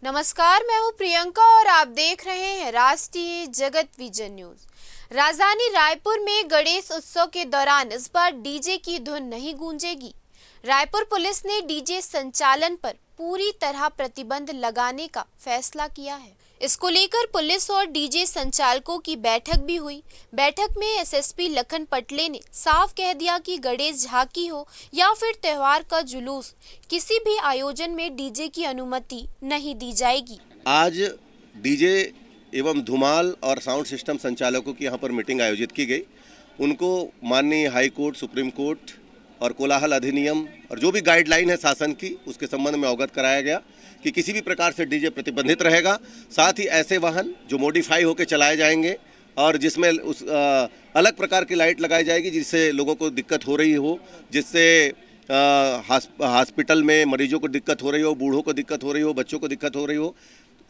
नमस्कार, मैं हूं प्रियंका और आप देख रहे हैं राष्ट्रीय जगत विजन न्यूज। राजधानी रायपुर में गणेश उत्सव के दौरान इस बार डीजे की धुन नहीं गूंजेगी। रायपुर पुलिस ने डीजे संचालन पर पूरी तरह प्रतिबंध लगाने का फैसला किया है। इसको लेकर पुलिस और डीजे संचालकों की बैठक भी हुई। बैठक में एसएसपी लखन पटले ने साफ कह दिया कि गणेश झांकी हो या फिर त्योहार का जुलूस, किसी भी आयोजन में डीजे की अनुमति नहीं दी जाएगी। आज डीजे एवं धुमाल और साउंड सिस्टम संचालकों की यहाँ पर मीटिंग आयोजित की गई। उनको माननीय हाई कोर्ट, सुप्रीम कोर्ट और कोलाहल अधिनियम और जो भी गाइडलाइन है शासन की, उसके संबंध में अवगत कराया गया कि किसी भी प्रकार से डीजे प्रतिबंधित रहेगा। साथ ही ऐसे वाहन जो मॉडिफाई होकर चलाए जाएंगे और जिसमें उस अलग प्रकार की लाइट लगाई जाएगी जिससे लोगों को दिक्कत हो रही हो, जिससे हॉस्पिटल में मरीजों को दिक्कत हो रही हो, बूढ़ों को दिक्कत हो रही हो, बच्चों को दिक्कत हो रही हो,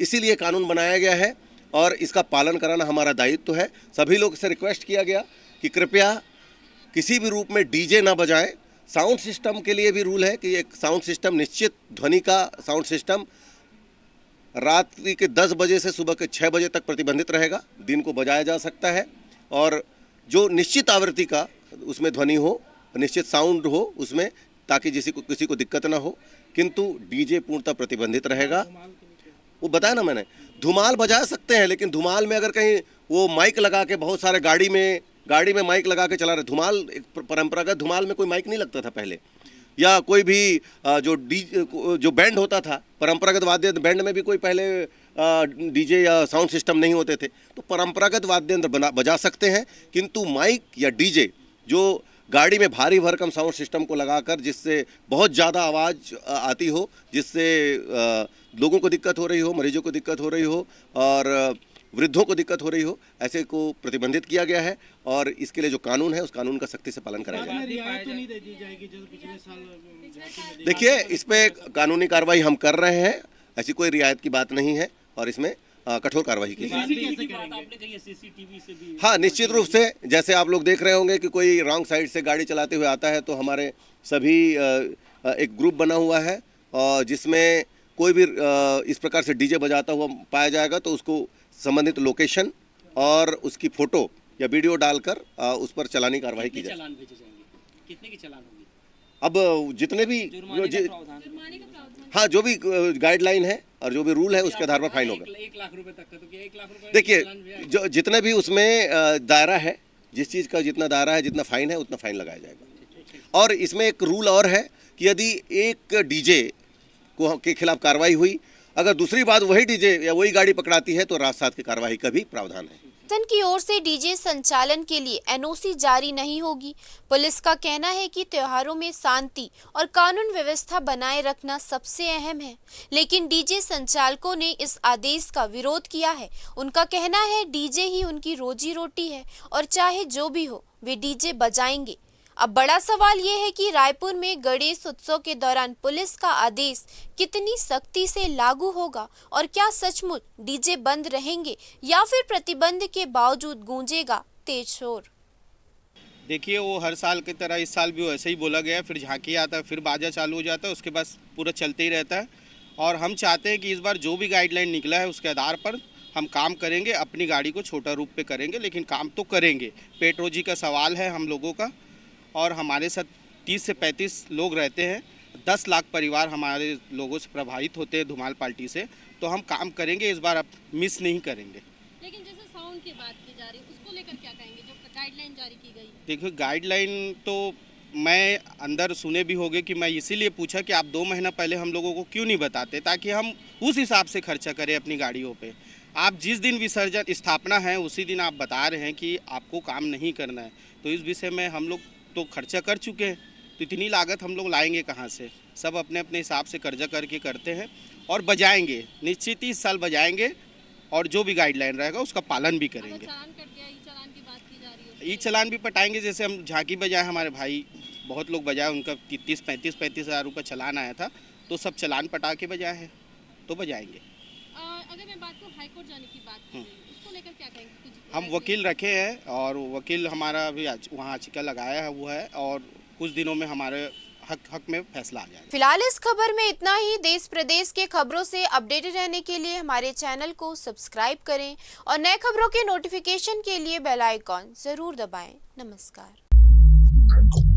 इसीलिए कानून बनाया गया है और इसका पालन कराना हमारा दायित्व है। सभी लोग से रिक्वेस्ट किया गया कि कृपया किसी भी रूप में डीजे ना बजाएं। साउंड सिस्टम के लिए भी रूल है कि एक साउंड सिस्टम, निश्चित ध्वनि का साउंड सिस्टम रात्रि के 10 बजे से सुबह के 6 बजे तक प्रतिबंधित रहेगा। दिन को बजाया जा सकता है और जो निश्चित आवृत्ति का उसमें ध्वनि हो, निश्चित साउंड हो उसमें, ताकि किसी को दिक्कत ना हो, किंतु डीजे पूर्णतः प्रतिबंधित रहेगा। वो बताया ना मैंने, धुमाल बजा सकते हैं, लेकिन धुमाल में अगर कहीं वो माइक लगा के बहुत सारे गाड़ी में माइक लगा के चला रहे, धुमाल एक परंपरागत धुमाल में कोई माइक नहीं लगता था पहले, या कोई भी जो बैंड होता था, परंपरागत वाद्य बैंड में भी कोई पहले डीजे या साउंड सिस्टम नहीं होते थे, तो परंपरागत वाद्य यंत्र बजा सकते हैं, किंतु माइक या डीजे जो गाड़ी में भारी भरकम साउंड सिस्टम को लगाकर जिससे बहुत ज़्यादा आवाज़ आती हो, जिससे लोगों को दिक्कत हो रही हो, मरीजों को दिक्कत हो रही हो और वृद्धों को दिक्कत हो रही हो, ऐसे को प्रतिबंधित किया गया है और इसके लिए जो कानून है उस कानून का सख्ती से पालन कराया जाएगा। देखिए, इस पे कानूनी कार्रवाई हम कर रहे हैं, ऐसी कोई रियायत की बात नहीं है और इसमें कठोर कार्रवाई की जाएगी। हाँ, निश्चित रूप से, जैसे आप लोग देख रहे होंगे कि कोई रॉन्ग साइड से गाड़ी चलाते हुए आता है तो हमारे सभी एक ग्रुप बना हुआ है और जिसमें कोई भी इस प्रकार से डीजे बजाता हुआ पाया जाएगा तो उसको संबंधित लोकेशन और उसकी फोटो या वीडियो डालकर उस पर चालानी कार्रवाई की जाएगी। कितने की चालान होगी? अब जितने भी हाँ, जो भी गाइडलाइन है और जो भी रूल है उसके आधार पर फाइन होगा। 1 लाख रुपए तक का, तो क्या 1 लाख रुपए? देखिए, जो जितने भी उसमें दायरा है, जिस चीज़ का जितना दायरा है, जितना फाइन है उतना फाइन लगाया जाएगा। और इसमें एक रूल और है कि यदि एक डीजे के खिलाफ कार्रवाई हुई, अगर दूसरी बात वही डीजे या वही गाड़ी पकड़ाती है तो राजसात की कार्रवाई का भी प्रावधान है। शासन की ओर से डीजे संचालन के लिए एनओसी जारी नहीं होगी। पुलिस का कहना है कि त्योहारों में शांति और कानून व्यवस्था बनाए रखना सबसे अहम है, लेकिन डीजे संचालकों ने इस आदेश का विरोध किया है। उनका कहना है डीजे ही उनकी रोजी रोटी है और चाहे जो भी हो वे डीजे बजाएंगे। अब बड़ा सवाल ये है कि रायपुर में गणेश उत्सव के दौरान पुलिस का आदेश कितनी सख्ती से लागू होगा और क्या सचमुच डीजे बंद रहेंगे या फिर प्रतिबंध के बावजूद गूंजेगा तेज शोर। देखिए, वो हर साल की तरह इस साल भी वैसे ही बोला गया, फिर झांकी आता है, फिर बाजा चालू हो जाता है, उसके बाद पूरा चलते ही रहता है। और हम चाहते हैं कि इस बार जो भी गाइडलाइन निकला है उसके आधार पर हम काम करेंगे। अपनी गाड़ी को छोटा रूप पे करेंगे, लेकिन काम तो करेंगे। पेट्रोजी का सवाल है हम लोगों का और हमारे साथ 30 से 35 लोग रहते हैं। 10 लाख परिवार हमारे लोगों से प्रभावित होते हैं धुमाल पार्टी से, तो हम काम करेंगे, इस बार अब मिस नहीं करेंगे। लेकिन जैसे साउंड की बात की जा रही है, उसको लेकर क्या कहेंगे जो गाइडलाइन जारी की गई? देखिए, गाइडलाइन तो मैं अंदर सुने भी होंगे कि मैं इसीलिए पूछा कि आप 2 महीना पहले हम लोगों को क्यों नहीं बताते, ताकि हम उस हिसाब से खर्चा करें अपनी गाड़ियों पे। आप जिस दिन विसर्जन स्थापना है उसी दिन आप बता रहे हैं कि आपको काम नहीं करना है, तो इस विषय में हम लोग तो खर्चा कर चुके हैं, तो इतनी लागत हम लोग लाएंगे कहाँ से? सब अपने अपने हिसाब से कर्जा करके करते हैं और बजाएंगे, निश्चित ही इस साल बजाएंगे और जो भी गाइडलाइन रहेगा उसका पालन भी करेंगे। चालान कट गया, ई चालान की बात की जा रही है। ई चालान भी पटाएंगे, जैसे हम झांकी बजाए, हमारे भाई बहुत लोग बजाए, उनका 35 हज़ार रुपये चालान आया था, तो सब चालान पटा के बजाए हैं, तो बजाएंगे। अगर मैं बात करूँ हाई कोर्ट जाने की बात की गई, उसको लेकर क्या कहेंगे? हम वकील रखे हैं और वकील हमारा अभी वहाँ याचिका लगाया है वो है, और कुछ दिनों में हमारे हक में फैसला आ जाएगा। फिलहाल इस खबर में इतना ही। देश प्रदेश के खबरों से अपडेटेड रहने के लिए हमारे चैनल को सब्सक्राइब करें और नए खबरों के नोटिफिकेशन के लिए बेल आइकॉन जरूर दबाएं। नमस्कार।